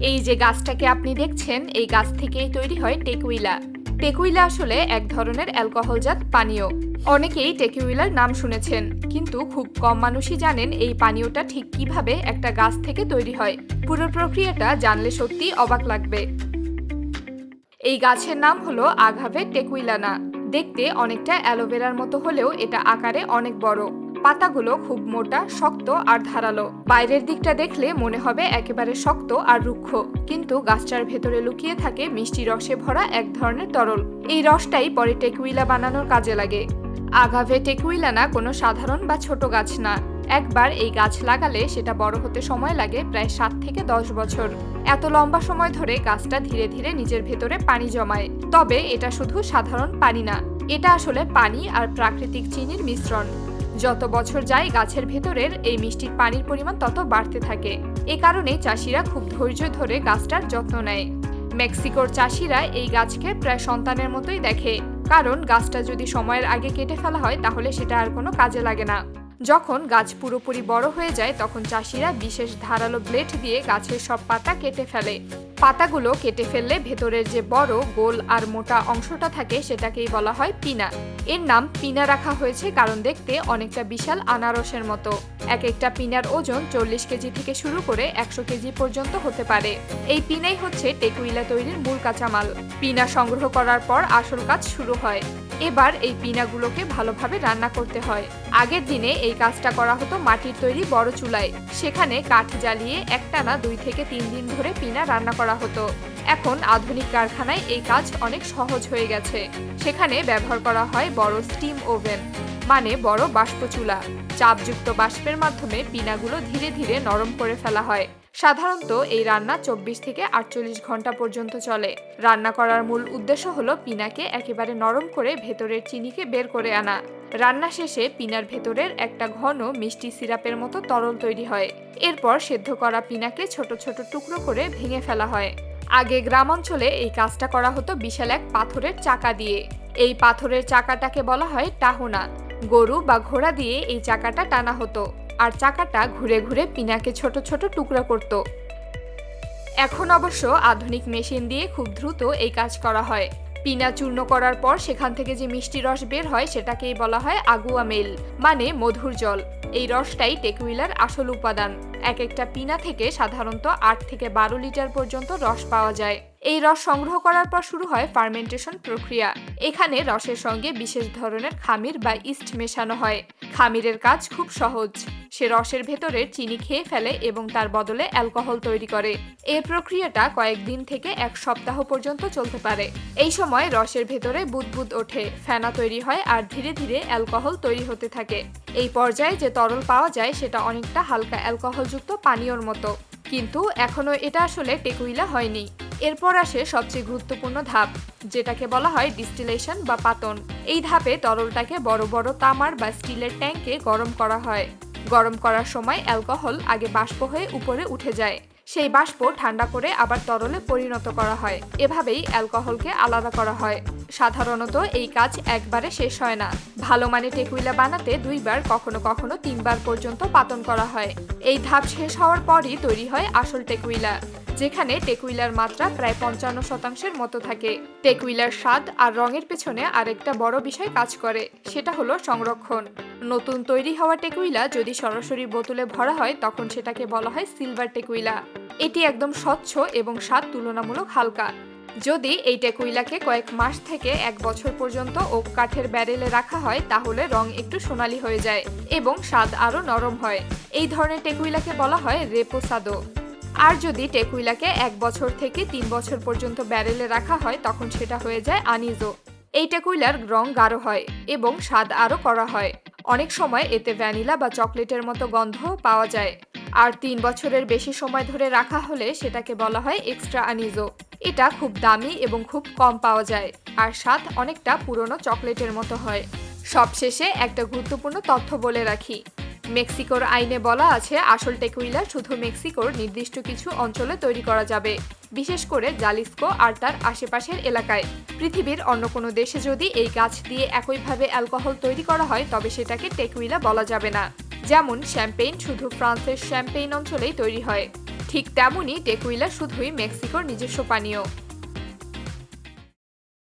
এই যে গাছটাকে আপনি দেখছেন, এই গাছ থেকেই তৈরি হয় টেকুইলা। টেকুইলা আসলে এক ধরনের অ্যালকোহলজাত পানীয়। অনেকেই টেকুইলার নাম শুনেছেন, কিন্তু খুব কম মানুষই জানেন এই পানীয়টা ঠিক কিভাবে একটা গাছ থেকে তৈরি হয়। পুরো প্রক্রিয়াটা জানলে সত্যি অবাক লাগবে। এই গাছের নাম হলো আগাভে টেকুইলানা। দেখতে অনেকটা অ্যালোভেরার মতো হলেও এটা আকারে অনেক বড়। পাতাগুলো খুব মোটা, শক্ত আর ধারালো। বাইরের দিকটা দেখলে মনে হবে একেবারে শক্ত আর রুক্ষ, কিন্তু গাছটার ভেতরে লুকিয়ে থাকে মিষ্টি রসে ভরা এক ধরনের তরল। এই রসটাই পরে টেকুইলা বানানোর কাজে লাগে। আগাভে টেকুইলানা কোনো সাধারণ বা ছোট গাছ না। একবার এই গাছ লাগালে সেটা বড় হতে সময় লাগে প্রায় 7 থেকে 10 বছর। এত লম্বা সময় ধরে গাছটা ধীরে ধীরে নিজের ভেতরে পানি জমায়। তবে এটা শুধু সাধারণ পানি না, এটা আসলে পানি আর প্রাকৃতিক চিনির মিশ্রণ। যত বছর যায় গাছের ভেতরের এই মিষ্টির পানির পরিমাণ তত বাড়তে থাকে। এ কারণে চাষিরা খুব ধৈর্য ধরে গাছটার যত্ন নেয়। মেক্সিকোর চাষিরা এই গাছকে প্রায় সন্তানের মতোই দেখে, কারণ গাছটা যদি সময়ের আগে কেটে ফেলা হয় তাহলে সেটা আর কোনো কাজে লাগে না। যখন গাছ পুরোপুরি বড় হয়ে যায় তখন চাষিরা বিশেষ ধারালো ব্লেড দিয়ে গাছের সব পাতা কেটে ফেলে। পাতাগুলো কেটে ফেললে ভেতরের যে বড় গোল আর মোটা অংশটা থাকে সেটাকেই বলা হয় পিনা। এর নাম পিনা রাখা হয়েছে কারণ দেখতে অনেকটা বিশাল আনারসের মতো। এক একটা পিনার ওজন 40 কেজি থেকে শুরু করে 100 কেজি পর্যন্ত হতে পারে। এই পিনাই হচ্ছে টেকুইলা তৈরির মূল কাঁচামাল। পিনা সংগ্রহ করার পর আসল কাজ শুরু হয়। এবার এই পিনাগুলোকে ভালোভাবে রান্না করতে হয়। আগের দিনে এই কাজটা করা হতো মাটির তৈরি বড় চুলায়। সেখানে কাঠ জ্বালিয়ে একটানা 2 থেকে 3 দিন ধরে পিনা রান্না করা হতো। এখন আধুনিক কারখানায় এই কাজ অনেক সহজ হয়ে গেছে। সেখানে ব্যবহার করা হয় বড় স্টিম ওভেন, মানে বড় বাষ্প চুলা। চাপযুক্ত বাষ্পের মাধ্যমে পিনাগুলো ধীরে ধীরে নরম করে ফেলা হয়। সাধারণত এই রান্না 24 থেকে 48 ঘন্টা পর্যন্ত চলে। রান্না করার মূল উদ্দেশ্য হলো পিনাকে একেবারে নরম করে ভেতরের চিনিকে বের করে আনা। রান্না শেষে পিনার ভেতরের একটা ঘন মিষ্টি সিরাপের মতো তরল তৈরি হয়। এরপর সেদ্ধ করা পিনাকে ছোট ছোট টুকরো করে ভেঙে ফেলা হয়। আগে গ্রামাঞ্চলে এই কাজটা করা হতো বিশাল এক পাথরের চাকা দিয়ে। এই পাথরের চাকাটাকে বলা হয় টাহুনা। গরু বা ঘোড়া দিয়ে এই চাকাটা টানা হতো, আর চাকাটা ঘুরে ঘুরে পিনাকে ছোট ছোট টুকরা করত। এখন অবশ্য আধুনিক মেশিন দিয়ে খুব দ্রুত এই কাজ করা হয়। পিনা চূর্ণ করার পর সেখান থেকে যে মিষ্টি রস বের হয় সেটাকেই বলা হয় আগুয়া মেল, মানে মধুর জল। এই রসটাই টেকুইলার আসল উপাদান। এক একটা পিনা থেকে সাধারণত 8 থেকে 12 লিটার পর্যন্ত রস পাওয়া যায়। এই রস সংগ্রহ করার পর শুরু হয় ফার্মেন্টেশন প্রক্রিয়া। এখানে রসের সঙ্গে বিশেষ ধরনের খামির বা ইস্ট মেশানো হয়। খামিরের কাজ খুব সহজ। সে রসের ভেতরের চিনি খেয়ে ফেলে এবং তার বদলে অ্যালকোহল তৈরি করে। এই প্রক্রিয়াটা কয়েকদিন থেকে 1 সপ্তাহ পর্যন্ত চলতে পারে। এই সময় রসের ভেতরে বুদবুদ ওঠে, ফেনা তৈরি হয় আর ধীরে ধীরে অ্যালকোহল তৈরি হতে থাকে। এই পর্যায়ে যে তরল পাওয়া যায় সেটা অনেকটা হালকা অ্যালকোহলযুক্ত পানীয়র মতো, কিন্তু এখনো এটা আসলে টেকুইলা হয়নি। এরপর আসে সবচেয়ে গুরুত্বপূর্ণ ধাপ, যেটাকে বলা হয় ডিস্টিলেশন বা পাতন। এই ধাপে তরলটাকে বড় বড় তামার বা স্টিলের ট্যাঙ্কে গরম করা হয়। গরম করার সময় অ্যালকোহল আগে বাষ্প হয়ে উপরে উঠে যায়। সেই বাষ্প ঠান্ডা করে আবার তরলে পরিণত করা হয়। এভাবেই অ্যালকোহলকে আলাদা করা হয়। সাধারণত এই কাজ একবারে শেষ হয় না। ভালো মানের টেকুইলা বানাতে 2 বার, কখনো কখনো 3 বার পর্যন্ত পাতন করা হয়। এই ধাপ শেষ হওয়ার পরই তৈরি হয় আসল টেকুইলা, যেখানে টেকুইলার মাত্রা প্রায় 55% মতো থাকে। টেকুইলার স্বাদ আর রঙের পেছনে আরেকটা বড় বিষয় কাজ করে, সেটা হলো সংরক্ষণ। নতুন তৈরি হওয়া টেকুইলা যদি সরাসরি বোতলে ভরা হয় তখন সেটাকে বলা হয় সিলভার টেকুইলা। এটি একদম স্বচ্ছ এবং স্বাদ তুলনামূলক হালকা। যদি এই টেকুইলাকে কয়েক মাস থেকে 1 বছর পর্যন্ত ওক কাঠের ব্যারেলে রাখা হয় তাহলে রং একটু সোনালী হয়ে যায় এবং স্বাদ আরো নরম হয়। এই ধরনের টেকুইলাকে বলা হয় রেপোসাদো। আর যদি টেকুইলাকে 1 বছর থেকে 3 বছর পর্যন্ত ব্যারেলে রাখা হয় তখন সেটা হয়ে যায় আনিজো। এই টেকুইলার রং গাঢ় হয় এবং স্বাদ আরো কড়া হয়। অনেক সময় এতে ভ্যানিলা বা চকলেটের মতো গন্ধ পাওয়া যায়। আর 3 বছরের বেশি সময় ধরে রাখা হলে সেটাকে বলা হয় এক্সট্রা আনিজো। এটা খুব দামি এবং খুব কম পাওয়া যায়, আর স্বাদ অনেকটা পুরনো চকলেটের মতো হয়। সবশেষে একটা গুরুত্বপূর্ণ তথ্য বলে রাখি। মেক্সিকোর আইনে বলা আছে আসল টেকুইলা শুধু মেক্সিকোর নির্দিষ্ট কিছু অঞ্চলে তৈরি করা যাবে, বিশেষ করে জালিস্কো আর তার আশেপাশের এলাকায়। পৃথিবীর অন্য কোনো দেশে যদি এই গাছ দিয়ে একইভাবে অ্যালকোহল তৈরি করা হয় তবে সেটাকে টেকুইলা বলা যাবে না। যেমন শ্যাম্পেইন শুধু ফ্রান্সের শ্যাম্পেইন অঞ্চলেই তৈরি হয়। ঠিক তেমনই টেকুইলা শুধুই মেক্সিকোর নিজস্ব পানীয়।